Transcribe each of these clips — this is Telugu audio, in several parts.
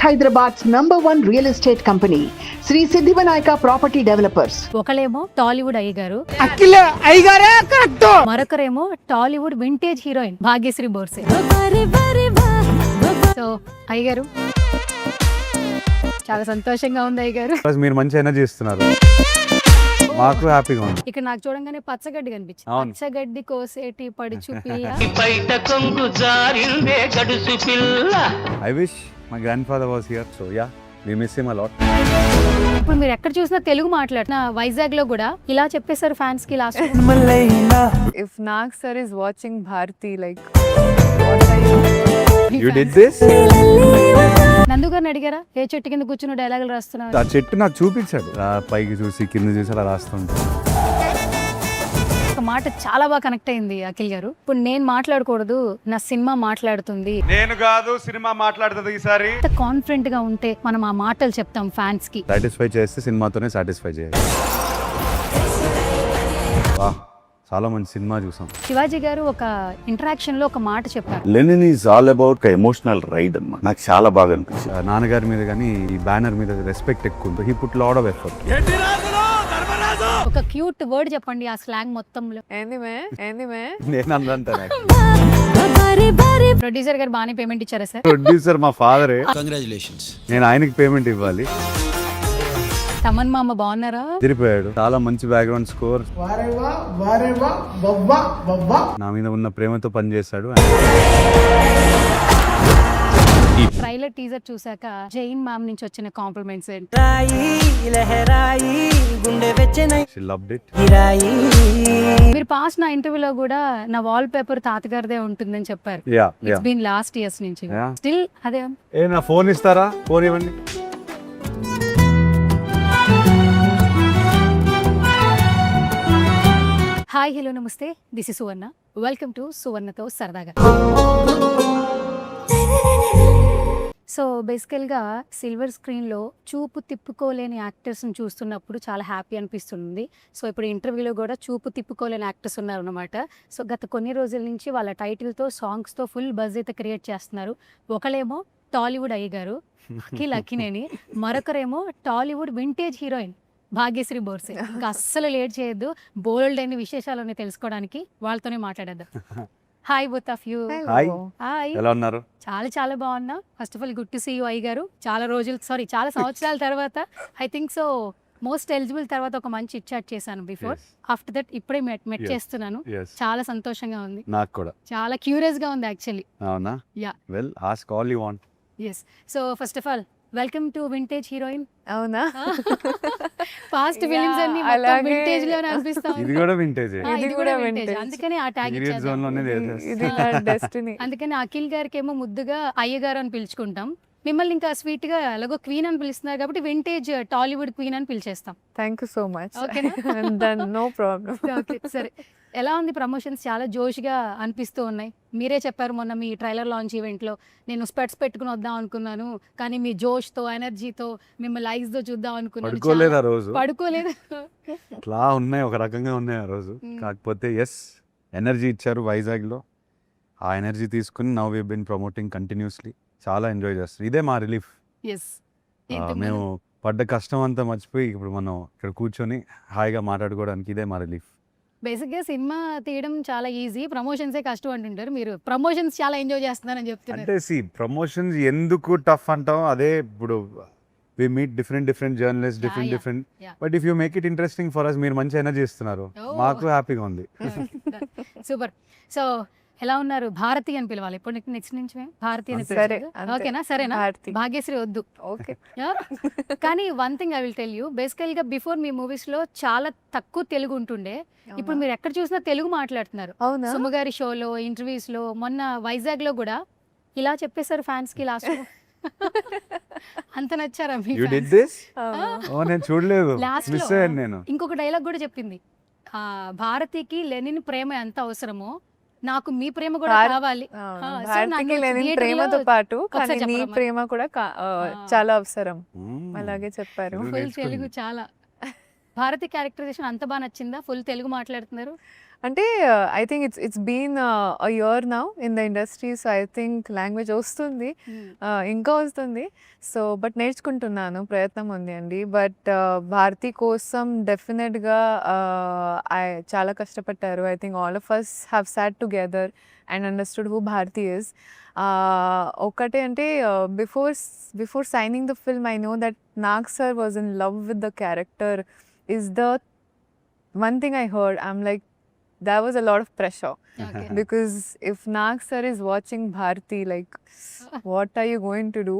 Hyderabad's #1 real estate company, Sri Siddhivanayaka Property Developers. ఒకలేమో టాలీవుడ్ అయ్యగారు, అఖిల అయ్యగారే కరెక్ట్. మరొకరేమో Tollywood vintage heroine Bhagyashri Borse. So అయ్యగారు, చాలా సంతోషంగా ఉంది అయ్యగారు. మీరు మంచి ఎనర్జీ ఇస్తున్నారు, మాకు హ్యాపీగా ఉంది. ఇక్కడ నాకు చూడంగానే పచ్చగడ్డి కనిపించింది. అవును. పచ్చగడ్డి కోసేటి పడుచు పిల్ల. I wish my grandfather was here, so yeah we miss him a lot. ఇప్పుడు మీరు ఎక్కడ చూసినా తెలుగు మాట్లాడిన వైజాగ్ లో కూడా ఇలా చెప్పేశారు ఫ్యాన్స్ కి last. If Nag sir is watching Bharti, like you did this? నందు గారిని అడిగారా ఏ చెట్టు కింద కూర్చుని డైలాగులు రాస్తున్నావు? ఆ చెట్టు నాకు చూపించాడు, పైకి చూసి కింద చూసి అలా రాస్తుంటే ఒక మాట చాలా బాగా కనెక్ట్ అయింది అఖిల్ గారు. ఇప్పుడు నేను మాట్లాడకూడదు, నా సినిమా మాట్లాడుతుంది. నేను కాదు సినిమా మాట్లాడుతుంది ఈసారి. ఎంత కాన్ఫిడెంట్ గా ఉంటే మనం ఆ మాటలు చెప్తాం ఫ్యాన్స్ కి. సాటిస్ఫై చేస్తే సినిమాతోనే సాటిస్ఫై చేయాలి. చాలా మంచి సినిమా చూసాం. శివాజీ గారు ఒక ఇంటరాక్షన్ లో ఒక మాట చెప్పారు, Lenin is all about emotional ride అన్నమాట. నాకు చాలా బాగా అనిపించింది. నాన్నగారి మీద కానీ ఈ బ్యానర్ మీద రెస్పెక్ట్ ఎక్కువ ఉంది. He put lot of effort. ఒక క్యూట్ వర్డ్ చెప్పండి ఆ స్లాంగ్ మొత్తంలో. ఏంది మే నేను అందంతా ప్రొడ్యూసర్ గారు బాగానే పేమెంట్ ఇచ్చారా సార్? ప్రొడ్యూసర్ మా ఫాదరే, కంగ్రాచులేషన్స్. నేను ఆయనకి పేమెంట్ ఇవ్వాలి. తమన్ మామ బాగున్నారా? తిరిపోయాడు. చాలా మంచి బ్యాక్గ్రౌండ్ స్కోర్. నా మీద ఉన్న ప్రేమతో పనిచేశాడు. ట్రైలర్ టీజర్ చూసాక జైన్ మ్యామ్ నుంచి వచ్చిన కాంప్లిమెంట్స్ ఏంటి? She loved it. మీరు పాస్ట్ నా ఇంటర్వ్యూలో కూడా నా వాల్ పేపర్ తాతగారిదే ఉంటుందని చెప్పారు. Yeah, yeah. It's been last years నుంచి Yeah. స్టిల్ అదే. నా ఫోన్ ఇస్తారా? ఫోన్ ఇవ్వండి. Hi hello namaste, this is Suvarna. Welcome to సువర్ణతో సరదాగా. సో బేసికల్గా సిల్వర్ స్క్రీన్లో చూపు తిప్పుకోలేని యాక్టర్స్ని చూస్తున్నప్పుడు చాలా హ్యాపీ అనిపిస్తుంది. సో ఇప్పుడు ఇంటర్వ్యూలో కూడా చూపు తిప్పుకోలేని యాక్టర్స్ ఉన్నారన్నమాట. సో గత కొన్ని రోజుల నుంచి వాళ్ళ టైటిల్తో సాంగ్స్తో ఫుల్ బజ్ అయితే క్రియేట్ చేస్తున్నారు. ఒకలేమో టాలీవుడ్ అయ్యగారు Akhil Akkineni, మరొకరేమో Tollywood vintage heroine Bhagyashri Borse. ఇంకా అస్సలు లేట్ చేయొద్దు, బోల్డ్ అయిన విశేషాలన్నీ తెలుసుకోవడానికి వాళ్ళతోనే మాట్లాడేద్దాం. Hi both of you. Hi, hi. ఎలా ఉన్నారు? చాలా బాగున్నా. First of all good to see you అయ్య గారు. చాలా సంవత్సరాల తర్వాత I think so most eligible తర్వాత ఒక మంచి ఇచ్చాట్ చేశాను బిఫోర్. ఆఫ్టర్ దట్ ఇప్పుడే మెట్ చేస్తున్నాను. చాలా సంతోషంగా ఉంది. నాకు కూడా చాలా క్యూరియస్ గా ఉంది యాక్చువల్లీ. అవునా? Yeah, well ask all you want. Yes. So first of all welcome to vintage heroine. అవునా? పాస్ట్ ఫిలిమ్స్ అన్ని అలాగే. వింటేజ్ లోనే అనిపిస్తాం. ఇది కూడా వింటేజ్. ఇది కూడా vintage. అందుకని ఆ ట్యాగ్ పీరియడ్ జోన్ ఇచ్చాను. లోనే ఇది నా డెస్టినీ. అందుకని అఖిల్ గారికి ఏమో ముద్దుగా అయ్యగారు అని పిలుచుకుంటాం. మిమ్మల్ని ఇంకా స్వీట్ గా ఎలాగో క్వీన్ అని పిలుస్తున్నారు కాబట్టి వింటేజ్ టాలీవుడ్ క్వీన్ అని పిలిచేస్తాం. Thank you so much. ఓకేనా? Then no problem. ఓకే, సరే. ఎలా ఉంది ప్రమోషన్స్? చాలా జోష్గా అనిపిస్తూ ఉన్నాయి. మీరే చెప్పారు మొన్న మీ ట్రైలర్ లాంచ్ ఈవెంట్లో, నేను స్పెట్స్ పెట్టుకుని వద్దాం అనుకున్నాను, కానీ మీ జోష్తో ఎనర్జీతో మిమ్మల్ని లైక్స్తో చూద్దాం అనుకున్నాను. పడుకోలేదు ఆ రోజు. పడుకోలేదు. ఇట్లా ఉన్నాయి, ఒక రకంగా ఉన్నాయి ఆ రోజు. కాకపోతే ఎస్, ఎనర్జీ ఇచ్చారు వైజాగ్లో. ఆ ఎనర్జీ తీసుకుని now we been promoting continuously. చాలా ఎంజాయ్ చేస్తారు. ఇదే మా రిలీఫ్. ఎస్. మేము పడ్డ కష్టం అంతా మర్చిపోయి ఇప్పుడు మనం ఇక్కడ కూర్చొని హాయిగా మాట్లాడుకోవడానికి ఇదే మా రిలీఫ్. బేసిక్గా సినిమా తీయడం చాలా ఈజీ, ప్రమోషన్సే కష్టం అంటుంటారు. మీరు ప్రమోషన్స్ చాలా ఎంజాయ్ చేస్తున్నారని చెప్తున్నారు. అంటే ప్రమోషన్స్ ఎందుకు టఫ్ అంటాం, అదే ఇప్పుడు we meet different journalist, different yeah. But if you make it interesting for us, మీరు మంచి ఎనర్జీ ఇస్తున్నారు, Oh. మాకు హ్యాపీగా ఉంది. సూపర్. సో ఎలా ఉన్నారు? భారతి అని పిలవాలి ఇప్పుడు నెక్స్ట్ నుంచి మేము భారతి అని సరే, పిలవాలి. అంతే. ఓకేనా? సరేనా? భారతి. భాగ్యశ్రీ వద్దు. ఓకే. కానీ one thing I will tell you, బేసికల్గా బిఫోర్ మీ మూవీస్లో చాలా తక్కువ తెలుగు ఉంటుండే. ఇప్పుడు మీరు ఎక్కడ చూసినా తెలుగు మాట్లాడుతున్నారు. అవునా? సుమగారి షోలో, ఇంటర్వ్యూస్లో, మొన్న వైజాగ్లో కూడా ఇలా చెప్పేశారు ఫ్యాన్స్కి లాస్ట్. అంత నచ్చారా మీ యూ డిడ్ దిస్? ఓ, నేను చూడలేదు, లాస్ట్ మిస్ అయ్యాను నేను. ఇంకొక డైలాగ్ కూడా చెప్పింది, భారతికి లెనిన్ ప్రేమ ఎంత అవసరమో నాకు మీ ప్రేమ కూడా కావాలి. భారతికి లేని ప్రేమతో పాటు కానీ నీ ప్రేమ కూడా చాలా అవసరం. అలాగే చెప్పారు. ఫుల్ తెలుగు చాలా. భారతి క్యారెక్టరైజేషన్ అంత బాగా నచ్చిందా? ఫుల్ తెలుగు మాట్లాడుతున్నారు. అంటే I think it's been a year now in the industry. So I think language వస్తుంది, ఇంకా వస్తుంది. సో బట్ నేర్చుకుంటున్నాను, ప్రయత్నం ఉంది అండి. బట్ భారతి కోసం డెఫినెట్గా చాలా కష్టపడ్డారు. I think all of us have sat together and understood who Bharathi is. ఒకటే అంటే before signing the film I know that Nag sir was in love with the character. Is the one thing I heard. I'm like, there was a lot of pressure Okay. because if Nag sir is watching Bharti, like, what are you going to do?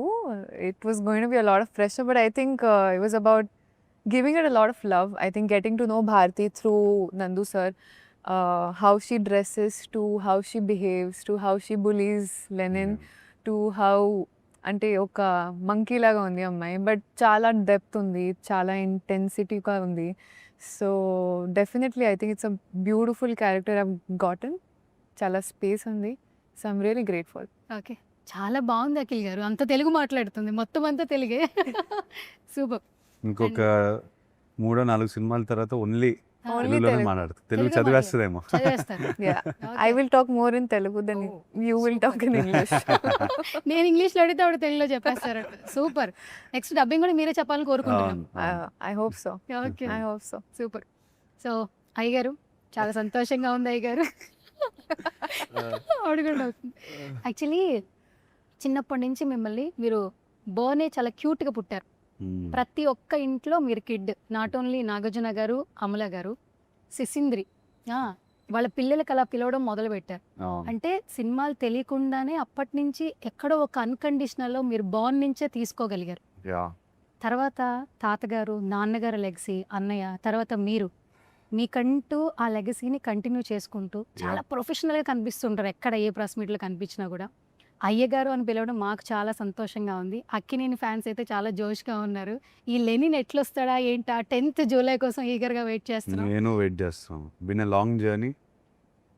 It was going to be a lot of pressure, but I think it was about giving it a lot of love. I think getting to know Bharti through Nandu sir, how she dresses, to how she behaves, to how she bullies Lenin, to how అంటే ఒక మంకీ లాగా ఉంది అమ్మాయి, బట్ చాలా డెప్త్ ఉంది, చాలా ఇంటెన్సిటీగా ఉంది. So definitely I think it's a beautiful character I've గాటన్. చాలా స్పేస్ ఉంది. So I'm really grateful. Okay, చాలా బాగుంది అఖిల్ గారు, అంత తెలుగు మాట్లాడుతుంది, మొత్తం అంతా తెలుగే. సూపర్. ఇంకొక 3-4 సినిమాల తర్వాత ఓన్లీ Only తెలుగులోనే Telugu. మాట్లాడుతుంది. Telugu Telugu చదివేస్తుందేమో. చదివేస్తారు. Yeah, I will talk more in Telugu than Oh, you will talk in English. నేను ఇంగ్లీష్లో అడిగితే ఆవిడ తెలుగులో చెప్పేస్తారు. సూపర్. నెక్స్ట్ డబ్బింగ్ కూడా మీరే చెప్పాలని కోరుకుంటున్నాం. I hope so. Okay, I hope so. Super. So అయ్యగారు చాలా సంతోషంగా ఉంది అయ్యగారు. ఆవిడ కూడా అవుతుంది. యాక్చువల్లీ చిన్నప్పటి నుంచి మిమ్మల్ని మీరు బోనే చాలా క్యూట్గా పుట్టారు. ప్రతి ఒక్క ఇంట్లో మీరు కిడ్. నాట్ ఓన్లీ నాగార్జున గారు, అమల గారు, సిసింద్రి వాళ్ళ పిల్లలకి అలా పిలవడం మొదలుపెట్టారు. అంటే సినిమాలు తెలియకుండానే అప్పటి నుంచి ఎక్కడో ఒక అన్కండిషనల్లో మీరు బాన్ నుంచే తీసుకోగలిగారు. తర్వాత తాతగారు, నాన్నగారు లెగసీ, అన్నయ్య, తర్వాత మీరు మీకంటూ ఆ లెగసీని కంటిన్యూ చేసుకుంటూ చాలా ప్రొఫెషనల్గా కనిపిస్తుంటారు ఎక్కడ ఏ ప్రెస్ మీట్లో కనిపించినా కూడా. అయ్యగారు అని పిలవడం మాకు చాలా సంతోషంగా ఉంది. అక్కినేని ఫ్యాన్స్ అయితే చాలా జోష్గా ఉన్నారు. ఈ లెనిన్ ఎట్లొస్తాడా ఏంటా 10th జూలై కోసం ఈగర్గా వెయిట్ చేస్తున్నాం. నేను వెయిట్ చేస్తాను. బిన్ లాంగ్ జర్నీ,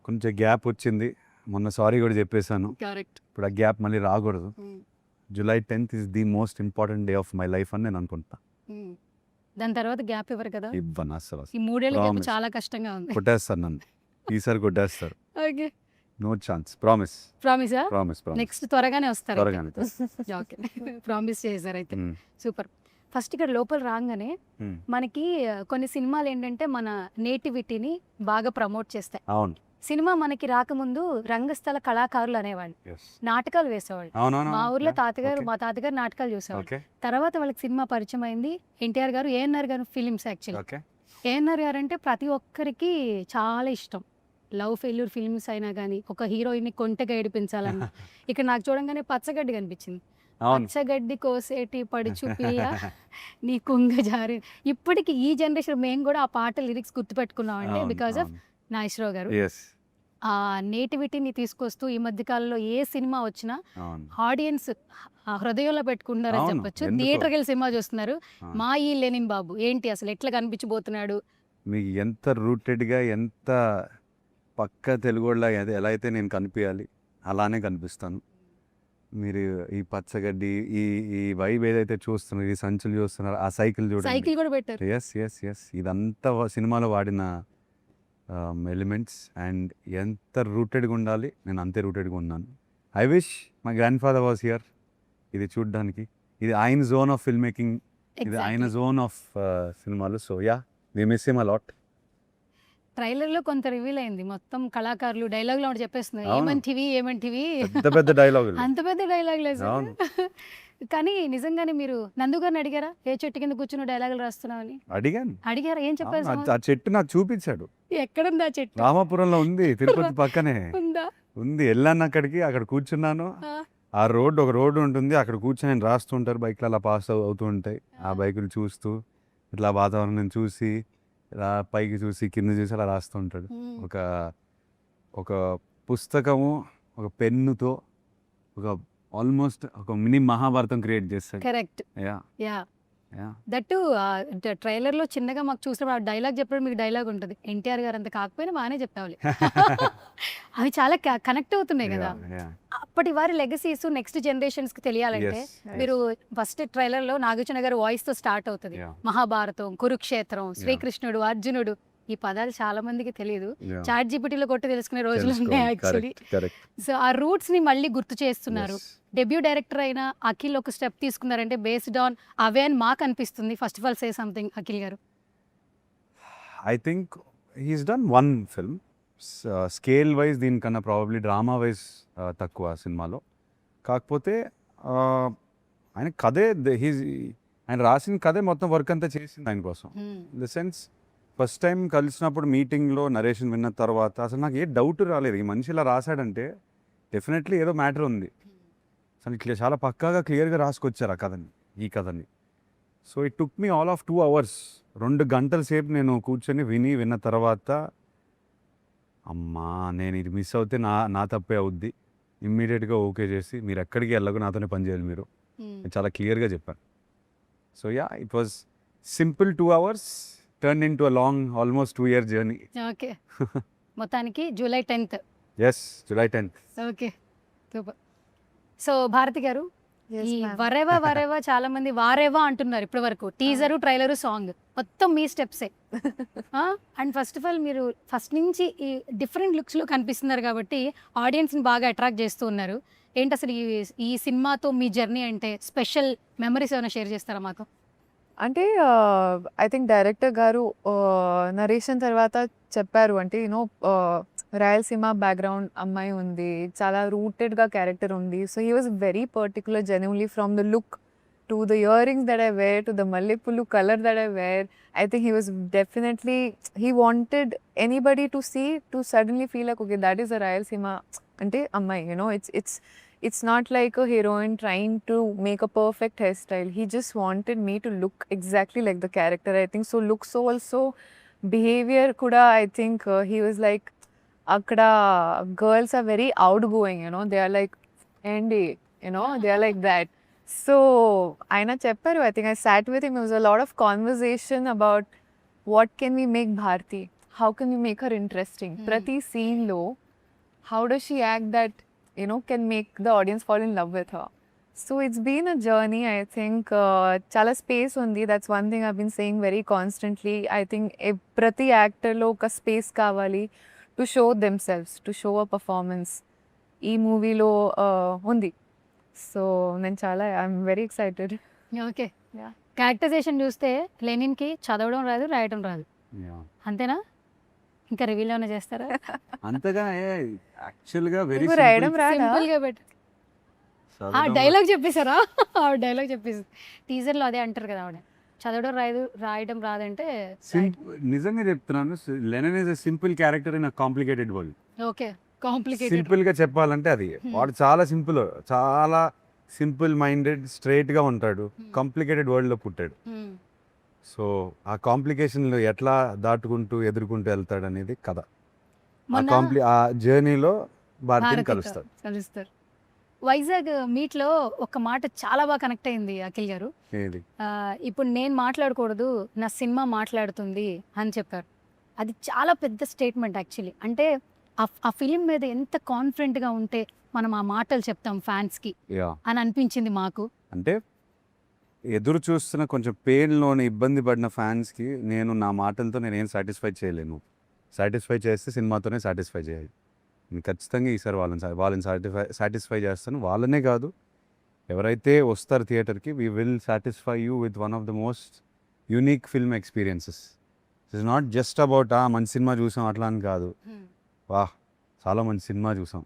కొంచెం గ్యాప్ వచ్చింది. మొన్న సారీ కూడా చెప్పేశాను. కరెక్ట్. ఇప్పుడు ఆ గ్యాప్ మళ్ళీ రాకూడదు. July 10th is the most important day of my life అని నేను అనుకుంటా. దాని తర్వాత గ్యాప్ ఇవ్వరు కదా. ఇవ్వను అసలు. ఈ 3 ఏళ్ళ గ్యాప్ Promise. చాలా కష్టంగా ఉంది. కొట్టేస్తారు నన్ను, ఈసారి కొట్టేస్తారు. Okay, no chance. ప్రామిస్ ప్రామిసా? Promise promise. నెక్స్ట్ త్వరగానే వస్తారు. త్వరగానే. ఓకే, ప్రామిస్ చేశారు అయితే. సూపర్. ఫస్ట్ ఇక్కడ లోపల రాగానే మనకి కొన్ని సినిమాలు ఏంటంటే మన నేటివిటీని బాగా ప్రమోట్ చేస్తాయి. అవును. సినిమా మనకి రాకముందు రంగస్థల కళాకారులు అనేవాళ్ళు, నాటకాలు వేసేవాళ్ళు. మా ఊర్లో మా తాతగారు నాటకాలు చూసేవాళ్ళు. తర్వాత వాళ్ళకి సినిమా పరిచయం అయింది. ఎన్టీఆర్ గారు, ఏఎన్ఆర్ గారు ఫిలిమ్స్. యాక్చువల్లీ ఏఎన్ఆర్ గారు అంటే ప్రతి ఒక్కరికి చాలా ఇష్టం. లవ్ ఫెయిల్యూర్ ఫిల్మ్స్ అయినా కానీ ఒక హీరోయిన్ని కొంటగా ఏడిపించాలన్నా ఇక్కడ నాకు చూడంగానే పచ్చగడ్డి కనిపించింది. పచ్చగడ్డి కోసేటి పడుచు పిల్ల నీ కుంగ జారి. ఇప్పటికి ఈ జనరేషన్ మేము కూడా ఆ పాట లిరిక్స్ గుర్తుపెట్టుకున్నాం అంటే బికాస్ ఆఫ్ నాగేశ్వరరావు గారు. ఆ నేటివిటీని తీసుకొస్తూ ఈ మధ్య కాలంలో ఏ సినిమా వచ్చినా ఆడియన్స్ హృదయంలో పెట్టుకుంటున్నారని చెప్పొచ్చు. థియేటర్కి వెళ్ళి సినిమా చూస్తున్నారు. మా ఈ లెనిన్ బాబు ఏంటి అసలు ఎట్లా కనిపించబోతున్నాడు. మీకు ఎంత రూటెడ్గా, ఎంత పక్క తెలుగులా ఎలా అయితే నేను కనిపించాలి అలానే కనిపిస్తాను. మీరు ఈ పచ్చగడ్డి, ఈ వైబ్ ఏదైతే చూస్తున్నారు, ఈ సంచులు చూస్తున్నారు, ఆ సైకిల్ చూడండి. సైకిల్ కూడా పెట్టారు. ఎస్ ఇదంతా సినిమాలో వాడిన ఎలిమెంట్స్. అండ్ ఎంత రూటెడ్గా ఉండాలి నేను అంతే రూటెడ్గా ఉన్నాను. I wish my grand father was here. ఇది చూడ్డానికి, ఇది ఆయన జోన్ ఆఫ్ ఫిల్మ్ మేకింగ్, ఇది ఆయన జోన్ ఆఫ్ సినిమాలు. So yeah, we miss him a lot. ట్రైలర్లో కొంత రివీల్ అయింది, మొత్తం కళాకారులు డైలాగ్లో ఒకటి చెప్పేస్తున్నారు. ఏమంటివి పెద్ద డైలాగ్, అంత పెద్ద డైలాగ్ లేదు. కానీ నిజంగానే మీరు నందు గారిని అడిగారా ఏ చెట్టు కింద కూర్చుని డైలాగులు రాస్తున్నావని? అడిగారా? ఏం చెప్పారు? ఆ చెట్టు నాకు చూపించాడు. ఎక్కడుంది ఆ చెట్టు? రామాపురంలో ఉంది, తిరుపతి పక్కనే ఉందా? ఉంది. వెళ్ళాను అక్కడికి, అక్కడ కూర్చున్నాను. ఆ ఒక రోడ్డు ఉంటుంది, అక్కడ కూర్చొని నేను రాస్తుంటారు, బైక్లు అలా పాస్ అవుతూ ఉంటాయి. ఆ బైకులు చూస్తూ ఇట్లా వాతావరణం చూసి, ఇలా పైకి చూసి కింద చూసి అలా రాస్తూ ఉంటాడు. ఒక పుస్తకము, ఒక పెన్నుతో ఆల్మోస్ట్ ఒక మినీ మహాభారతం క్రియేట్ చేస్తాడు. కరెక్ట్. దట్టు ట్రైలర్ లో చిన్నగా మాకు చూసినప్పుడు ఆ డైలాగ్ చెప్పడం మీకు డైలాగ్ ఉంటుంది. ఎన్టీఆర్ గారు అంత కాకపోయినా బాగానే చెప్తావాలి. అవి చాలా కనెక్ట్ అవుతున్నాయి కదా. అప్పటి వారి లెగసీస్ నెక్స్ట్ జనరేషన్స్ కి తెలియాలంటే మీరు ఫస్ట్ ట్రైలర్ లో నాగార్జున గారు వాయిస్ తో స్టార్ట్ అవుతుంది. మహాభారతం, కురుక్షేత్రం, శ్రీకృష్ణుడు, అర్జునుడు, ఈ పదాలు చాలా మందికి తెలియదు. Yeah. చాట్ జీపీటీలో కొట్టి తెలుసుకునే రోజులు ఉన్నాయి యాక్చువల్లీ. కరెక్ట్ సో ఆ రూట్స్ ని మళ్ళీ గుర్తు చేస్తున్నారు. డెబ్యూ డైరెక్టర్ అయిన అఖిల్ ఒక స్టెప్ తీసుకున్నారంటే బేస్డ్ ఆన్ అవే అని మాకు అనిపిస్తుంది. First of all say something Akhil గారు. I think he's done one film scale wise దీనికన్నా ప్రాబబ్లీ డ్రామా వైజ్ తక్కువ సినిమాలో. కాకపోతే ఆయన కథే ఆయన రాసిన కథే మొత్తం వర్క్ అంతా చేసింది ఆయన కోసం. In the sense first time కలిసినప్పుడు మీటింగ్లో నరేషన్ విన్న తర్వాత అసలు నాకు ఏ డౌట్ రాలేదు, ఈ మనిషి ఇలా రాశాడంటే డెఫినెట్లీ ఏదో మ్యాటర్ ఉంది. అసలు ఇట్లా చాలా పక్కాగా క్లియర్గా రాసుకొచ్చారు ఆ ఈ కథని. So it took me all of 2 hours, 2 గంటల సేపు నేను కూర్చొని విన్న తర్వాత అమ్మా నేను ఇది మిస్ అవుతే నా తప్పే అవుద్ది, ఇమ్మీడియట్గా ఓకే చేసి మీరు ఎక్కడికి వెళ్ళకు నాతోనే పని చేయాలి మీరు, నేను చాలా క్లియర్గా చెప్పాను. So yeah it was simple 2 hours turn in to a long almost 2 year journey. Okay. మొత్తానికి July 10th. Yes, July 10th. Okay, super. So Bharathi గారు, Yes, ఈ ma'am. వరేవా చాలా మంది వారేవా అంటున్నారు ఇప్పటి వరకు. టీజరు, ట్రైలరు, సాంగ్ మొత్తం మీ స్టెప్సే. అండ్ ఫస్ట్ ఆఫ్ ఆల్ మీరు ఫస్ట్ నుంచి ఈ డిఫరెంట్ లుక్స్లో కనిపిస్తున్నారు కాబట్టి ఆడియన్స్ని బాగా అట్రాక్ట్ చేస్తూ ఉన్నారు. ఏంటి అసలు ఈ సినిమాతో మీ జర్నీ అంటే స్పెషల్ మెమరీస్ ఏమైనా షేర్ చేస్తారా మాతో? అంటే ఐ థింక్ డైరెక్టర్ గారు నరేషన్ తర్వాత చెప్పారు, అంటే యూనో రాయలసీమ బ్యాక్గ్రౌండ్ అమ్మాయి ఉంది, చాలా రూటెడ్గా క్యారెక్టర్ ఉంది. So he was very particular genuinely from the look to the earrings that I wear to the మల్లెపూలు colour that I wear. I think he was definitely, he wanted anybody to see, to suddenly feel like, okay, that is a Rayalaseema ante ammai, you know, it's not like a heroine trying to make a perfect hairstyle. He just wanted me to look exactly like the character. I think so looks also, behavior kuda, I think he was like, akkada girls are very outgoing, you know, they are like Andy, you know, they are like that. So aina chepparu, I think I sat with him, there was a lot of conversation about what can we make Bharti, how can we make her interesting. Prati scene lo how does she act that, you know, can make the audience fall in love with her. So it's been a journey. I think chala space undi, that's one thing I've been saying very constantly. I think prati actor lo oka space kavali to show themselves, to show a performance. Ee movie lo undi. So నేను చాలా I'm very excited. Okay. Yeah. Characterisation చూస్తే లెనిన్కి చదవడం రాదు, రాయడం రాదు, అంతేనా? ఇంకా రివీల్ ఏమైనా చేస్తారా? అంతగా యాక్చువల్గా వెరీ మీకు రాయడం రాదా? సింపుల్గా బెట్ ఆ డైలాగ్ చెప్పేశారా? ఆ డైలాగ్ చెప్పేసి టీజర్లో అదే అంటారు కదా ఆవిడ, చదవడం రాదు, రాయడం రాదంటే. నిజంగా చెప్తున్నాను, Lenin is a simple character in a complicated world. Okay, complicated. Simple గా చెప్పాలంటే అది వాడు చాలా సింపుల్ మైండెడ్ స్ట్రైట్ గా ఉంటాడు, కాంప్లికేటెడ్ వరల్డ్ లో పుట్టాడు. సో ఆ కాంప్లికేషన్ లో ఎట్లా దాటుకుంటూ ఎదుర్కొంటూ వెళ్తాడు అనేది కథ. ఆ జర్నీలో భారతిని కలుస్తాడు. వైజాగ్ మీట్లో ఒక మాట చాలా బాగా కనెక్ట్ అయింది అఖిల్ గారు. ఏది? ఇప్పుడు నేను మాట్లాడకూడదు, నా సినిమా మాట్లాడుతుంది అని చెప్పారు. అది చాలా పెద్ద స్టేట్మెంట్ యాక్చువల్లీ. అంటే ఆ ఫిలిం మీద ఎంత కాన్ఫిడెంట్గా ఉంటే మనం ఆ మాటలు చెప్తాం ఫ్యాన్స్కి అని అనిపించింది మాకు. అంటే ఎదురు చూస్తున్న కొంచెం పెయిన్లోని ఇబ్బంది పడిన ఫ్యాన్స్కి నేను నా మాటలతో నేనేం సాటిస్ఫై చేయలేను. సాటిస్ఫై చేస్తే సినిమాతోనే సాటిస్ఫై చేయాలి. నేను ఖచ్చితంగా ఈసారి వాళ్ళని సాటిస్ఫై చేస్తాను. వాళ్ళనే కాదు, ఎవరైతే వస్తారు థియేటర్కి, we will satisfy you with one of the most unique film experiences. It's not just about మంచి సినిమా చూసాం అట్లా అని కాదు, వాహ్ చాలా మంచి సినిమా చూసాం,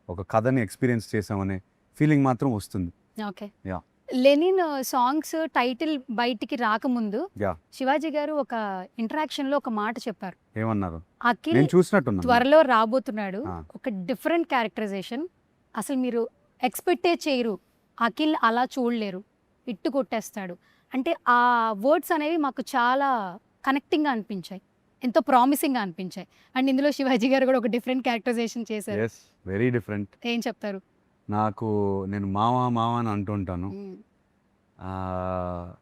ఒక కథని ఎక్స్పీరియన్స్ చేసామనే ఫీలింగ్ మాత్రం వస్తుంది. Okay. Yeah. Lenin songs title బయటికి రాకముందు యా. శివాజీ గారు ఒక ఇంటరాక్షన్ లో ఒక మాట చెప్పారు. ఏమన్నారు? అఖిల్ నేను చూసినట్టున్నా, త్వరలో రాబోతున్నాడు, ఆ. ఒక డిఫరెంట్ క్యారెక్టరైజేషన్, అసలు మీరు ఎక్స్పెక్టే చేయరు, అఖిల్ అలా చూడలేరు, ఇట్టు కొట్టేస్తాడు అంటే ఆ వర్డ్స్ అనేవి మాకు చాలా కనెక్టింగ్గా అనిపించాయి, ఎంతో ప్రామిసింగ్గా అనిపించాయి. అండ్ ఇందులో శివాజీ గారు కూడా ఒక డిఫరెంట్ క్యారెక్టరైజేషన్ చేశారు. Yes, very different. ఏం చెప్తారు? నేను మావా అని అంటుంటాను.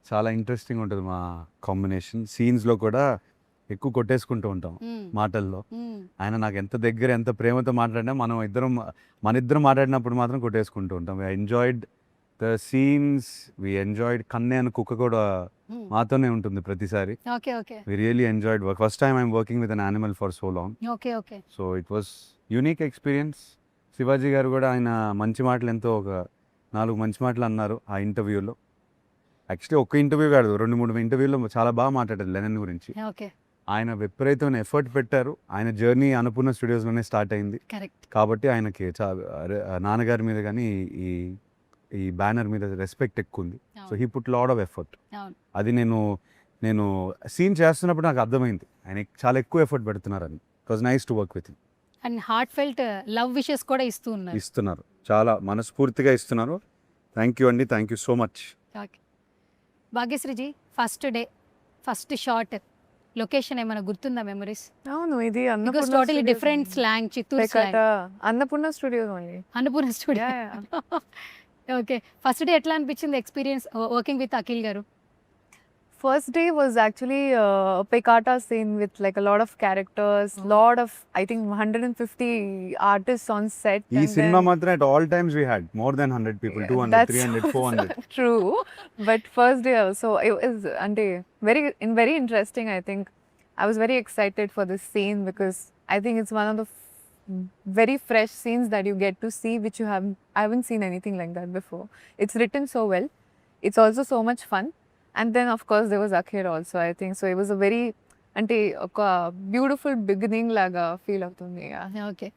చాలా ఇంట్రెస్టింగ్ ఉంటుంది మా కాంబినేషన్. సీన్స్లో కూడా ఎక్కువ కొట్టేసుకుంటూ ఉంటాం మాటల్లో. ఆయన నాకు ఎంత దగ్గర, ఎంత ప్రేమతో మాట్లాడినా మన ఇద్దరం మాట్లాడినప్పుడు మాత్రం కొట్టేసుకుంటూ ఉంటాం. I enjoyed the scenes we enjoyed. కన్నే అని కుక్క కూడా మాతోనే ఉంటుంది ప్రతిసారి. Okay okay we really enjoyed work. First time I'm working with an animal for so long. Okay okay so it was unique experience. Shivaji garu కూడా ఆయన మంచి మాటలు ఎంతో ఒక 4 మంచి మాటలు అన్నారు ఆ ఇంటర్వ్యూలో. యాక్చువల్లీ ఒక్క ఇంటర్వ్యూ కాదు, 2-3 ఇంటర్వ్యూలో చాలా బాగా మాట్లాడారు లెనన్ గురించి. ఓకే ఆయన విపరీతమైన ఎఫర్ట్ పెట్టారు. ఆయన జర్నీ అన్నపూర్ణ స్టూడియోస్లోనే స్టార్ట్ అయింది కరెక్ట్. కాబట్టి ఆయనకి నాన్నగారి మీద కానీ ఈ ఈ బ్యానర్ మీద రెస్పెక్ట్ ఎక్కువ ఉంది. So he put lot of effort. అవును. అది నేను సీన్ చేస్తున్నప్పుడు నాకు అర్థమైంది ఆయన చాలా ఎక్కువ ఎఫర్ట్ పెడుతున్నారని. It was nice to work with. And heartfelt love wishes కూడా ఇస్తూ ఉన్నారు. ఇస్తున్నారు, చాలా మనస్ఫూర్తిగా ఇస్తున్నారు. థ్యాంక్ యూ అండి, thank you so much. Okay భాగ్యశ్రీజీ, first day first shot location ఏమైనా గుర్తుందా మెమరీస్? అవును, ఇది because Annapurna totally studios different only. Slang, Chittoor slang. Annapurna studios only. Annapurna studio. Yeah, okay, first day ఎట్లా అనిపించింది ఎక్స్పీరియన్స్ వర్కింగ్ విత్ అఖిల్ గారు? First day was actually a Pekata scene with like a lot of characters, lot of I think 150 artists on set. ఈ and సినిమా then- మాత్రం at all times we had more than 100 people, 200, That's 300, 400. True, but first day also it was very interesting. I think I was very excited for this scene because I think it's one of the very fresh scenes that you get to see, which I haven't seen anything like that before. It's written so well. It's also so much fun. And then of course there was Akhil also, I think. So it was a very beautiful beginning laga feel అవుతుంది. ఓకే,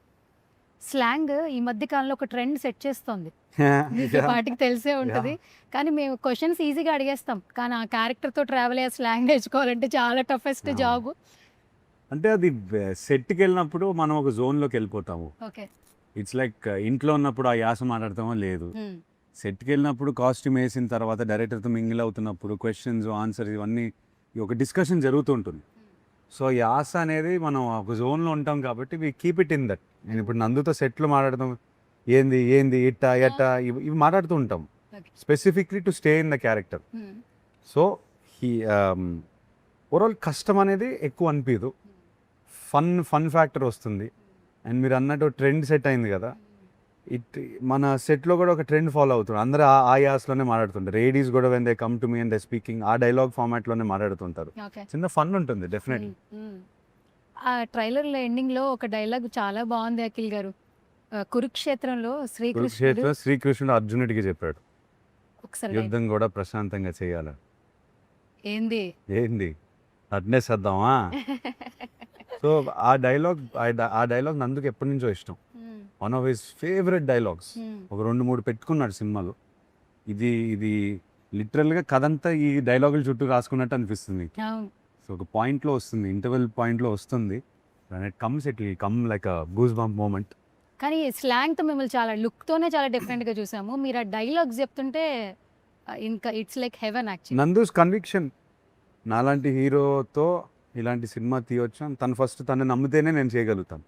స్లాంగ్ ఈ మధ్య కాలంలో ఒక ట్రెండ్ సెట్ చేస్తోంది, మీకు వాటికి తెలిసే ఉంటుంది. కానీ మేము క్వశ్చన్స్ ఈజీగా అడిగేస్తాం, కానీ ఆ క్యారెక్టర్తో ట్రావెల్ అయ్యే స్లాంగ్ నేర్చుకోవాలంటే చాలా టఫెస్ట్ జాబ్. అంటే అది సెట్కి వెళ్ళినప్పుడు మనం ఒక జోన్లోకి వెళ్ళిపోతాము. ఓకే. ఇట్స్ లైక్ ఇంట్లో ఉన్నప్పుడు ఆ యాస మాట్లాడతామో లేదు, సెట్కి వెళ్ళినప్పుడు కాస్ట్యూమ్ వేసిన తర్వాత డైరెక్టర్తో మింగిల్ అవుతున్నప్పుడు క్వశ్చన్స్ ఆన్సర్స్ ఇవన్నీ ఒక డిస్కషన్ జరుగుతూ ఉంటుంది. సో యాస అనేది మనం ఒక జోన్లో ఉంటాం కాబట్టి we keep it in that. నేను ఇప్పుడు నందుతో సెట్లో మాట్లాడతాం, ఏంది ఏంది ఇట్టా ఎట్టా ఇవి మాట్లాడుతూ ఉంటాం specifically to stay in the character. So ఈ ఓవరాల్ కష్టం అనేది ఎక్కువ అనిపించదు, ఫన్ ఫ్యాక్టర్ వస్తుంది. అండ్ మీరు అన్నట్టు ట్రెండ్ సెట్ అయింది కదా, మన సెట్లో కూడా ఒక ట్రెండ్ ఫాలో అవుతుంది. అందరూ ఆ యాస్లోనే మాట్లాడుతుంటారు. లేడీస్ కూడా when they come to me and they speaking ఆ డైలాగ్ ఫార్మాట్లోనే మాట్లాడుతుంటారు. చిన్న ఫన్ ఉంటుంది డెఫినెట్లీ. ఆ ట్రైలర్లో ఎండింగ్లో ఒక డైలాగ్ చాలా బాగుంది అఖిల్ గారు. కురుక్షేత్రంలో శ్రీకృష్ణుడు అర్జునుడికి చెప్పాడు, ఒకసారి యుద్ధం కూడా ప్రశాంతంగా చేయాలి. ఏంది అట్నే చేద్దామా? సో ఆ డైలాగ్ నందుకు ఎప్పటి నుంచో ఇష్టం. One of his favourite dialogues. ఒక 2-3 పెట్టుకున్నాడు సినిమాలో. ఇది లిటరల్గా కథంతా ఈ డైలాగుల చుట్టూ రాసుకున్నట్టు అనిపిస్తుంది. సో ఒక పాయింట్లో వస్తుంది, ఇంటర్వెల్ పాయింట్లో వస్తుంది. It will come like a goose bump moment. కానీ స్లాంగ్తో మిమ్మల్ని చాలా లుక్తోనే చాలా డిఫరెంట్గా చూసాము. మీరు ఆ డైలాగ్స్ చెప్తుంటే ఇంకా it's like heaven actually. Nandu's conviction, నాలాంటి హీరోతో ఇలాంటి సినిమా తీయొచ్చు, తను ఫస్ట్ తను నమ్మితేనే నేను చేయగలుగుతాను.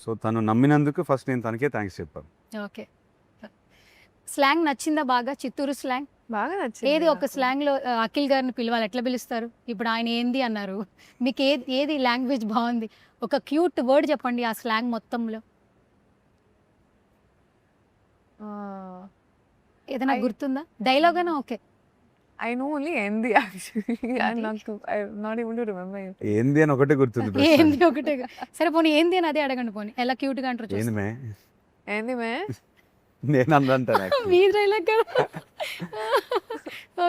సో తను నమ్మినందుకు ఫస్ట్ నేను తనకే థ్యాంక్స్ చెప్పాను. ఓకే, స్లాంగ్ నచ్చిందా బాగా? చిత్తూరు స్లాంగ్ బాగా నచ్చింది. ఏది ఒక స్లాంగ్లో అఖిల్ గారిని పిలవాలి, ఎట్లా పిలుస్తారు? ఇప్పుడు ఆయన ఏంది అన్నారు, మీకు ఏది లాంగ్వేజ్ బాగుంది? ఒక క్యూట్ వర్డ్ చెప్పండి ఆ స్లాంగ్ మొత్తంలో, ఏదైనా గుర్తుందా? డైలాగ్ అయినా okay. I know only Hindi actually. I'm not able to remember it. ఏంది అని ఒకటే గుర్తుంది. ఏంది ఒకటే, సరే పోనీ ఏంది అని అదే అడగండి, పోనీ ఎలా క్యూట్గా అంటారు చూసి. ఏంది మే Hindi mein నేను అంటాను మీ డైలాగ్ కదా.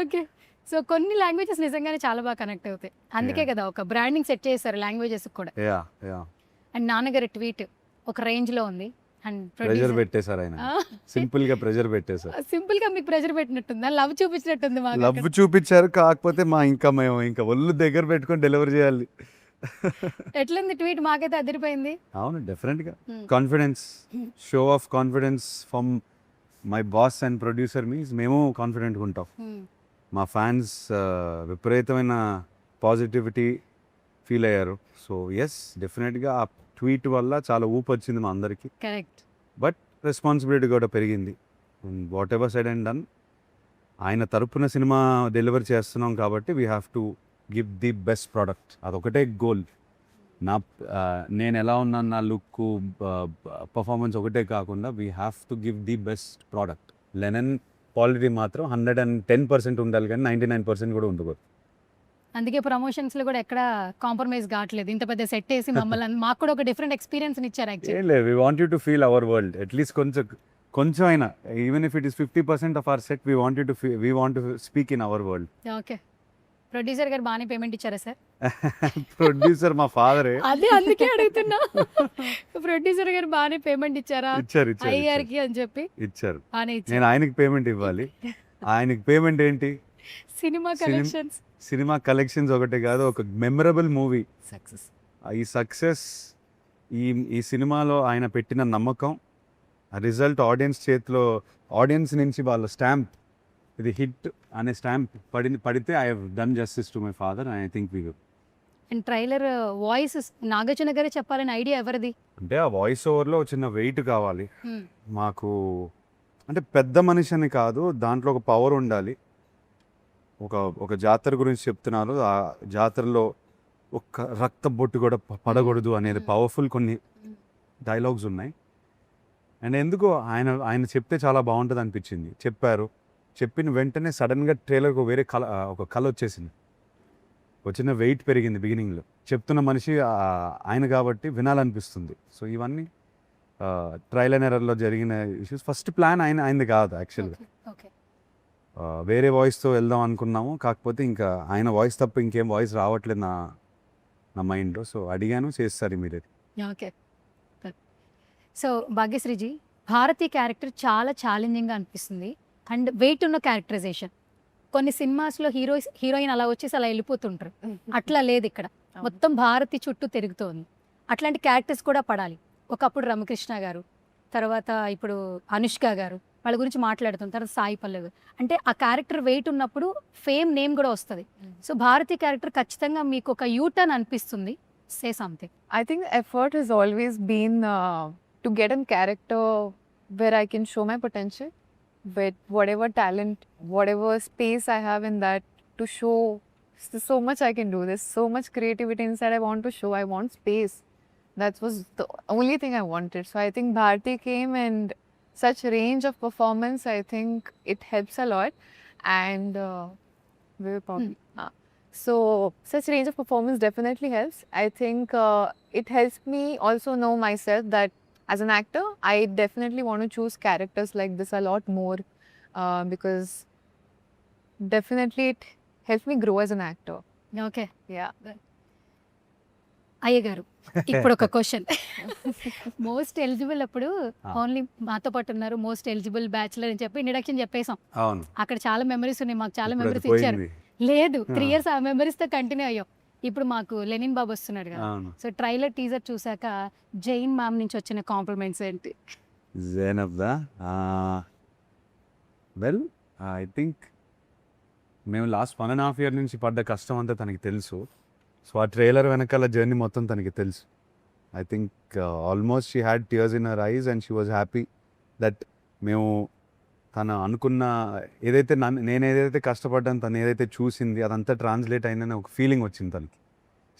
ఓకే, సో కొన్ని లాంగ్వేజెస్ నిజంగానే చాలా బాగా కనెక్ట్ అవుతాయి. అందుకే కదా ఒక బ్రాండింగ్ సెట్ చేశారు లాంగ్వేజెస్ కూడా. అండ్ నాన్నగారి ట్వీట్ ఒక రేంజ్లో ఉంది. అండ్ ప్రెజర్ పెట్టేశారు ఆయన, సింపుల్ గా ప్రెజర్ పెట్టేశారు. సింపుల్ గా మీకు ప్రెజర్ పెట్టినట్టుందా? లవ్ చూపించినట్టుంది మాకు. లవ్ చూపించారు, కాకపోతే మేము ఇంకా ఒళ్ళు దగ్గర పెట్టుకొని డెలివరీ చేయాలి. ఎట్లుంది ట్వీట్? మాకైతే అదిరిపోయింది. అవును, డెఫినెట్ గా confidence, show off confidence from my boss and producer means మేము కాన్ఫిడెంట్గా ఉంటాం. మా ఫ్యాన్స్ విపరీతమైన పాజిటివిటీ ఫీల్ అయ్యారు. సో ఎస్, డెఫినెట్గా ఆ ట్వీట్ వల్ల చాలా ఊపు వచ్చింది మా అందరికీ. కరెక్ట్. బట్ రెస్పాన్సిబిలిటీ కూడా పెరిగింది. What ever said and done, ఆయన తరపున సినిమా డెలివర్ చేస్తున్నాం కాబట్టి we have to give the best product. అదొకటే గోల్. నేను ఎలా ఉన్నాను, నా లుక్ పర్ఫార్మెన్స్ ఒకటే కాకుండా we have to give the best product. Lennon quality మాత్రం 110% ఉండాలి, కానీ 99% కూడా ఉండకూడదు. అందుకే ప్రమోషన్స్లో కూడా ఎక్కడ కాంప్రమైజ్ కావట్లేదు. ఇంత పెద్ద సెట్ వేసి మమ్మల్ని మాకు కూడా ఒక డిఫరెంట్ ఎక్స్పీరియన్స్ ఇచ్చారు యాక్చువల్లీ. ఏం లేదు, we want you to feel our world at least కొంచెం అయినా, even if it is 50% of our set, we want to speak in our world. Okay. Producer గారు బాగానే పేమెంట్ ఇచ్చారా సార్? ప్రొడ్యూసర్ మా ఫాదరే. అదే అందుకే అడుగుతున్నా. ప్రొడ్యూసర్ గారు బాగానే పేమెంట్ ఇచ్చారా ఇచ్చారు అయ్యారికి అని చెప్పి? ఇచ్చారు. బాగానే ఇచ్చారు. నేను ఆయనకి పేమెంట్ ఇవ్వాలి. ఆయనకి పేమెంట్ ఏంటి? Cinema collections. సినిమా కలెక్షన్స్ ఒకటే కాదు, ఒక మెమరబుల్ మూవీ సక్సెస్. ఈ సక్సెస్, ఈ సినిమాలో ఆయన పెట్టిన నమ్మకం, ఆ రిజల్ట్ ఆడియన్స్ చేతిలో, ఆడియన్స్ నుంచి వాళ్ళ స్టాంప్, ఇది హిట్ అనే స్టాంప్ పడితే I have done justice to my father. I think we will. And trailer voice Nagarjuna గారే చెప్పాలని ఐడియా ఎవరిది? అంటే ఆ వాయిస్ ఓవర్లో చిన్న వెయిట్ కావాలి మాకు. అంటే పెద్ద మనిషి అని కాదు, దాంట్లో ఒక పవర్ ఉండాలి. ఒక జాతర గురించి చెప్తున్నారు, ఆ జాతరలో ఒక్క రక్త బొట్టు కూడా పడకూడదు అనేది పవర్ఫుల్ కొన్ని డైలాగ్స్ ఉన్నాయి. అండ్ ఎందుకో ఆయన చెప్తే చాలా బాగుంటుంది అనిపించింది. చెప్పిన వెంటనే సడన్గా ట్రైలర్కి వేరే ఒక కళ వచ్చేసింది, వచ్చిన వెయిట్ పెరిగింది. బిగినింగ్లో చెప్తున్న మనిషి ఆయన కాబట్టి వినాలనిపిస్తుంది. సో ఇవన్నీ ట్రయల్ అండ్ ఎర్రర్లో జరిగిన ఇష్యూస్. ఫస్ట్ ప్లాన్ ఆయనది కాదు యాక్చువల్గా, ఓకే. వేరే వాయిస్తో వెళ్దాం అనుకున్నాము. కాకపోతే ఇంకా ఆయన వాయిస్ తప్ప ఇంకేం వాయిస్ రావట్లేదు నా మైండ్లో. సో అడిగాను, చేస్తారు ఇమీడియట్. ఓకే. సో భాగ్యశ్రీజీ, భారతి క్యారెక్టర్ చాలా ఛాలెంజింగ్గా అనిపిస్తుంది అండ్ వెయిట్ ఉన్న క్యారెక్టరైజేషన్. కొన్ని సినిమాస్లో హీరోయిన్ అలా వచ్చేసి అలా వెళ్ళిపోతుంటారు, అట్లా లేదు ఇక్కడ. మొత్తం భారతి చుట్టూ తిరుగుతోంది. అట్లాంటి క్యారెక్టర్స్ కూడా పడాలి. ఒకప్పుడు రమకృష్ణ గారు, తర్వాత ఇప్పుడు అనుష్క గారు, వాళ్ళ గురించి మాట్లాడుతుంది. తర్వాత సాయి పల్లవి. అంటే ఆ క్యారెక్టర్ వెయిట్ ఉన్నప్పుడు ఫేమ్ నేమ్ కూడా వస్తుంది. సో భారతి క్యారెక్టర్ ఖచ్చితంగా మీకు ఒక యూటర్న్ అనిపిస్తుంది. Say something. I think effort has always been to get a character where I can show my potential, with whatever talent, whatever space I have in that to show. There's so much I can do. There's so much creativity inside I want to show. I want space. That was the only thing I wanted. So I think Bharti came and such range of performance, I think it helps a lot. And so such range of performance definitely helps. I think it helps me also know myself that as an actor, I definitely want to choose characters like this a lot more because definitely it helps me grow as an actor. Okay. Yeah. అయ్య గారు, ఇప్పుడు ఒక క్వశ్చన్. మోస్ట్ ఎలిజిబుల్ అప్పుడు ఓన్లీ మాతో పాటు ఉన్నారు, మోస్ట్ ఎలిజిబుల్ బ్యాచులర్ అని చెప్పి ఇంట్రడక్షన్ చెప్పేసాం. అవును, అక్కడ చాలా మెమరీస్ ఉన్నాయి, మాకు చాలా ఇప్పుడు అది మెమరీస్ ఇచ్చారు. పోయింది. లేదు, 3 years ఆ మెమరీస్ తో కంటిన్యూ అయ్యాం. ఇప్పుడు మాకు లెనిన్ బాబు వస్తున్నాడు కదా. అవును. సో ట్రైలర్ టీజర్ చూసాక జైన్ మ్యామ్ నుంచి వచ్చిన కాంప్లిమెంట్స్ ఏంటి? జైనబ్దా, వెల్ ఐ థింక్ మేము లాస్ట్ 1.5 year నుంచి పడ్డ కష్టం అంతా తనకి తెలుసు. సో ఆ ట్రైలర్ వెనకాల జర్నీ మొత్తం తనకి తెలుసు. I think almost she had tears in her ice and she was happy that మేము తను అనుకున్న ఏదైతే నేను ఏదైతే కష్టపడ్డాను, తను ఏదైతే చూసింది అదంతా ట్రాన్స్లేట్ అయిందని ఒక ఫీలింగ్ వచ్చింది తనకి.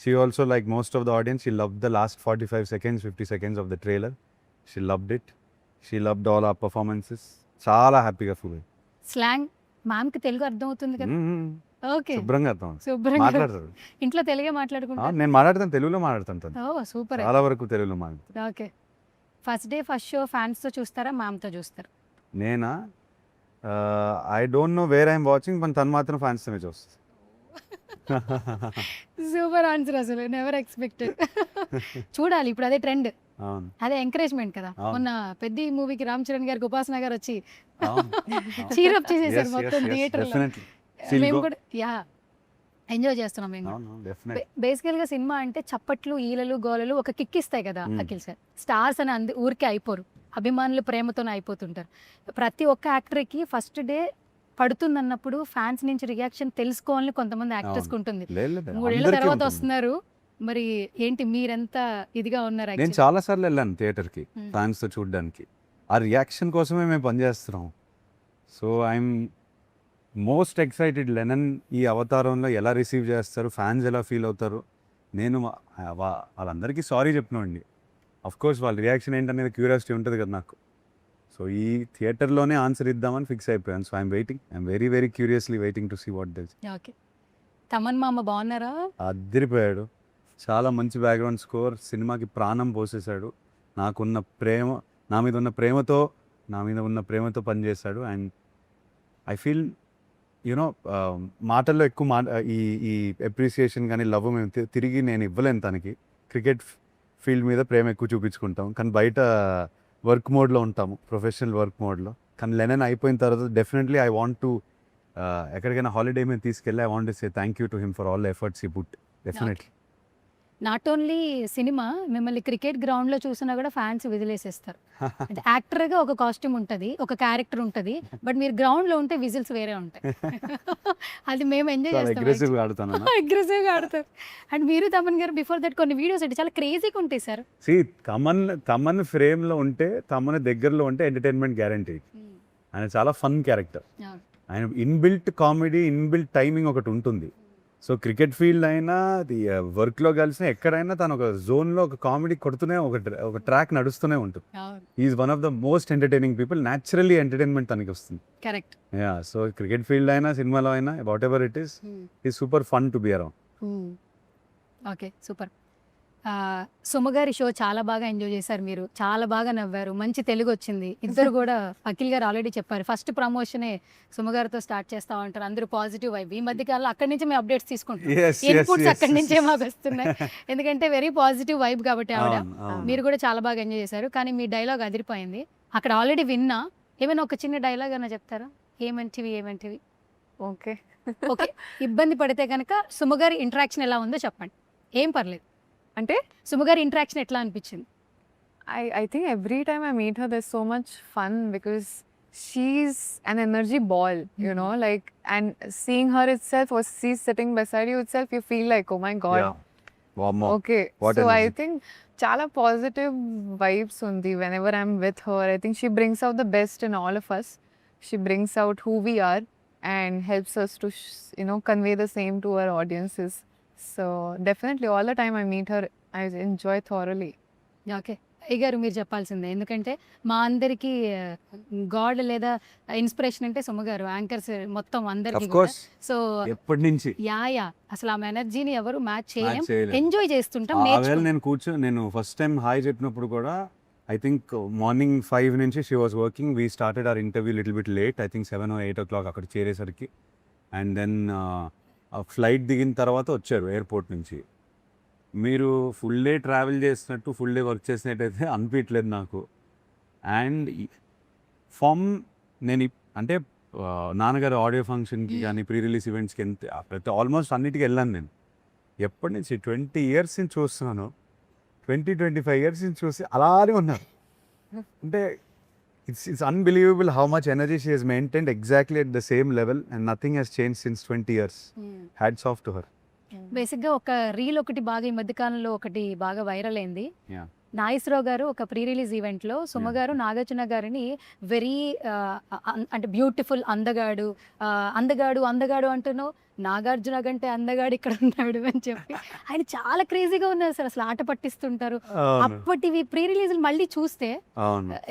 She also like most of the audience, she love the last 45 seconds 50 seconds of the trailer. She loved it. She loved all our performances. చాలా హ్యాపీగా ఫీల్ అయ్యింది. స్లాంగ్ మ్యామ్కి తెలుగు అర్థం అవుతుంది కదా? ఓకే, శుభ్రంగా అర్థం శుభ్రంగా మాట్లాడతారు. ఇంట్లో తెలుగే మాట్లాడుకుంటా. నేను మాట్లాడతాను, తెలుగులో మాట్లాడతాను తను. Oh super. చాలా వరకు తెలుగులో మాట్లాడతాను. Okay. First day first show ఫ్యాన్స్తో చూస్తారా, మ్యామ్తో చూస్తారా? నేనా, I don't know where I'm watching, కానీ తను మాత్రం ఫ్యాన్స్తోనే చూస్తుంది. సూపర్ ఆన్సర్, అసలు నెవర్ ఎక్స్పెక్టెడ్. చూడాలి, ఇప్పుడు అదే ట్రెండ్, అవును, అదే ఎంకరేజ్మెంట్ కదా. అవును. మొన్న పెద్ద మూవీకి రామ్ చరణ్ గారికి ఉపాసన గారు వచ్చి అవును. చీరప్ చేసేసారు Yes, మొత్తం yes, yes, థియేటర్లో. definitely. She'll మేము go. కూడా ఎంజాయ్ చేస్తున్నాం మేము. అవును, definitely. బేసికల్గా సినిమా అంటే చప్పట్లు, ఈలలు, గోలలు ఒక కిక్ ఇస్తాయి కదా అఖిల్ సార్. స్టార్స్ అని ఊరికే అయిపోరు, అభిమానులు ప్రేమతోనే అయిపోతుంటారు. ప్రతి ఒక్క యాక్టర్కి ఫస్ట్ డే పడుతుందన్నప్పుడు ఫ్యాన్స్ నుంచి రియాక్షన్ తెలుసుకోవాలని కొంతమంది యాక్టర్స్కి ఉంటుంది. లేదు, లేదు, 3 ఏళ్ల అందరికీ తర్వాత ఉంటుంది. వస్తున్నారు, మరి ఏంటి మీరెంత ఇదిగా ఉన్నారు? నేను actually? చాలాసార్లు వెళ్ళాను థియేటర్కి ఫ్యాన్స్తో చూడడానికి. ఆ రియాక్షన్ కోసమే మేము పనిచేస్తున్నాం. So I'm most excited. Lennon ఈ అవతారంలో ఎలా రిసీవ్ చేస్తారు, ఫ్యాన్స్ ఎలా ఫీల్ అవుతారు. నేను వాళ్ళందరికీ సారీ చెప్తున్నాండి. అఫ్ కోర్స్ వాళ్ళ రియాక్షన్ ఏంటనేది క్యూరియాసిటీ ఉంటుంది కదా నాకు. సో ఈ థియేటర్లోనే ఆన్సర్ ఇద్దామని ఫిక్స్ అయిపోయాను. So I'm very very curiously waiting to see what this. Okay. Thaman మామ బాగున్నారా? అదిరిపోయాడు. చాలా మంచి బ్యాక్గ్రౌండ్ స్కోర్, సినిమాకి ప్రాణం పోసేశాడు. నా మీద ఉన్న ప్రేమతో పనిచేశాడు. అండ్ ఐ ఫీల్ యూనో మాటల్లో ఎక్కువ ఈ అప్రిసియేషన్ కానీ లవ్ మేము తిరిగి నేను ఇవ్వలేను తనకి. క్రికెట్ ఫీల్డ్ మీద ప్రేమ ఎక్కువ చూపించుకుంటాం, కానీ బయట వర్క్ మోడ్లో ఉంటాము, ప్రొఫెషనల్ వర్క్ మోడ్లో. కానీ లెనన్ అయిపోయిన తర్వాత డెఫినెట్లీ ఐ వాంట్ టు ఎక్కడికైనా హాలిడే మీద తీసుకెళ్ళి I want to say thank you to him for all the efforts he put. Definitely. Not only cinema, మిమ్మల్ని క్రికెట్ గ్రౌండ్లో చూసినా కూడా ఫ్యాన్స్ విజిలేసేస్తారు. అంటే యాక్టర్గా ఒక కాస్ట్యూమ్ ఉంటుంది, ఒక క్యారెక్టర్ ఉంటుంది, బట్ మీరు గ్రౌండ్లో ఉంటే విజిల్స్ వేరే ఉంటాయి. అది మేము ఎంజాయ్ చేస్తాం. అగ్రెసివ్గా ఆడుతాను. అగ్రెసివ్గా ఆడతారు. అండ్ మీరు తమన్ గారు బిఫోర్ దట్ కొన్ని వీడియోస్ అంటే చాలా క్రేజీగా ఉంటాయి సార్. తమన్ ఫ్రేమ్లో ఉంటే, తమన్ దగ్గరలో ఉంటే ఎంటర్టైన్మెంట్ గ్యారంటీ. ఆయన చాలా ఫన్ క్యారెక్టర్. ఆయన ఇన్బిల్ట్ కామెడీ, ఇన్బిల్ట్ టైమింగ్ ఒకటి ఉంటుంది. సో క్రికెట్ ఫీల్డ్ అయినా అది వర్క్లో కలిసిన ఎక్కడైనా తను ఒక జోన్లో ఒక కామెడీ కొడుతూనే ఒక ట్రాక్ నడుస్తూనే ఉంటుంది. Is one of the most entertaining people. Naturally entertainment తనకి వస్తుంది. Correct. Yeah, so cricket field అయినా సినిమాలో అయినా whatever it is super fun to be around. Okay, super. సుమగారి షో చాలా బాగా ఎంజాయ్ చేశారు మీరు, చాలా బాగా నవ్వారు, మంచి తెలుగు వచ్చింది. ఇద్దరు కూడా అఖిల్ గారు ఆల్రెడీ చెప్పారు, ఫస్ట్ ప్రమోషనే సుమగారితో స్టార్ట్ చేస్తా ఉంటారు. అందరూ పాజిటివ్ వైబ్. ఈ మధ్య కాలంలో అక్కడి నుంచి మేము అప్డేట్స్ తీసుకుంటాం, ఇన్పుట్స్ అక్కడి నుంచే మాకు వస్తున్నాయి. ఎందుకంటే వెరీ పాజిటివ్ వైబ్ కాబట్టి ఆవిడ. మీరు కూడా చాలా బాగా ఎంజాయ్ చేశారు. కానీ మీ డైలాగ్ అదిరిపోయింది. అక్కడ ఆల్రెడీ విన్నా, ఏమైనా ఒక చిన్న డైలాగ్ అన్నా చెప్తారా? ఏమంటివి? ఓకే. ఓకే, ఇబ్బంది పడితే కనుక సుమగారి ఇంటరాక్షన్ ఎలా ఉందో చెప్పండి, ఏం పర్లేదు. అంటే సుమగారి ఇంటరాక్షన్ ఎట్లా అనిపించింది? I think every time I meet her, there's so much fun because she's an energy ball, you know, like, and seeing her itself, or she's sitting beside you itself, you feel like, oh my God. Okay. What so I energy. think chala positive vibes undi whenever I'm with her. I think she brings out the best in all of us. She brings out who we are and helps us to, convey the same to our audiences. So definitely all the time I meet her, I enjoy thoroughly. Okay, అయ్యగారు మీరు చెప్పాల్సిందే. ఎందుకంటే మా అందరికీ గాడ్ లేదా ఇన్స్పిరేషన్ అంటే సుమగారు, యాంకర్స్ మొత్తం అందరికీ. సో ఎప్పటి నుంచి అసలు ఆ ఎనర్జీని ఎవరు మ్యాచ్ చేయలేం. చేయలేం. ఎంజాయ్ చేస్తుంటాం. నేను ఫస్ట్ టైం హాయ్ చెప్పినప్పుడు కూడా ఐ థింక్ మార్నింగ్ 5 నుంచి she was working. We started our interview little bit late, I think 7 or 8 o'clock అక్కడ చేరేసరికి. అండ్ దెన్ ఫ్లైట్ దిగిన తర్వాత వచ్చారు ఎయిర్పోర్ట్ నుంచి. మీరు ఫుల్ డే ట్రావెల్ చేసినట్టు, ఫుల్ డే వర్క్ చేసినట్టయితే అనిపించలేదు నాకు. అండ్ నేను అంటే నాన్నగారు ఆడియో ఫంక్షన్కి కానీ, ప్రీ రిలీజ్ ఈవెంట్స్కి ప్రతి ఆల్మోస్ట్ అన్నిటికీ వెళ్ళాను నేను. ఎప్పటి నుంచి 20 years నుంచి చూస్తున్నాను, 25 years నుంచి చూసి అలానే ఉన్నారు. అంటే it's unbelievable how much energy she has maintained exactly at the same level, and nothing has changed since 20 years. Hats off to her. బేసిక్గా ఒక రీల్ ఒకటి బాగా ఈ మధ్య కాలంలో ఒకటి బాగా వైరల్ అయింది. Yeah. నాగేశ్వరరావు గారు ఒక ప్రీ రిలీజ్ ఈవెంట్లో సుమ గారు నాగార్జున గారిని వెరీ అంటే బ్యూటిఫుల్ అందగాడు అంటున్నావు, నాగార్జున కంటే అందగాడు ఇక్కడ ఉన్నాడు అని చెప్పి ఆయన చాలా క్రేజీగా ఉన్నారు సార్. అసలు ఆట పట్టిస్తుంటారు. అప్పటివి ప్రీ రిలీజ్ మళ్ళీ చూస్తే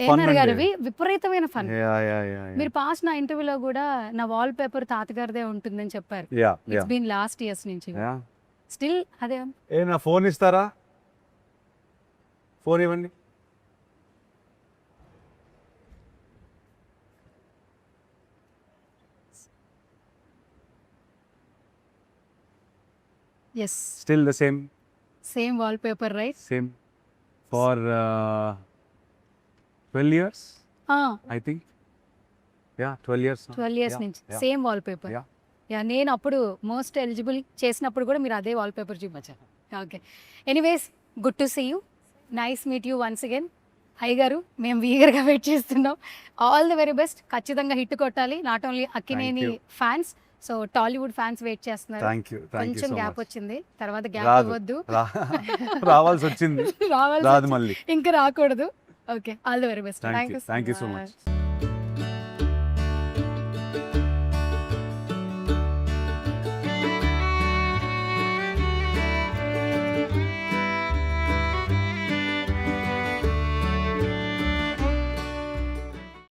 ఏనారు గారివి విపరీతమైన ఫన్. మీరు పాస్ట్ నా ఇంటర్వ్యూలో కూడా నా వాల్ పేపర్ తాతగారిదే ఉంటుందని చెప్పారు. ఇట్స్ బీన్ లాస్ట్ ఇయర్స్ నుంచి స్టిల్ అదే. నా ఫోన్ ఇస్తారా? ఫోన్ ఇవ్వండి. Yes, still the same wallpaper, right? Same for 12 years I think. 12 years నుంచి సేమ్ వాల్ పేపర్. నేను అప్పుడు మోస్ట్ ఎలిజిబుల్ చేసినప్పుడు కూడా మీరు అదే వాల్ పేపర్ చూపించారు. Okay, anyways good to see you, nice meet you once again. అయ్యగారు మేము ఈగర్గా వెయిట్ చేస్తున్నాం. All the very best. ఖచ్చితంగా హిట్ కొట్టాలి. Not only Akkineni fans, so Tollywood fans wait చేస్తున్నారు. కొంచెం గ్యాప్ వచ్చింది, తర్వాత గ్యాప్ ఇవ్వద్దు. రావాల్సి వచ్చింది, ఇంకా రాకూడదు. Okay, all the very best. Thank you so much.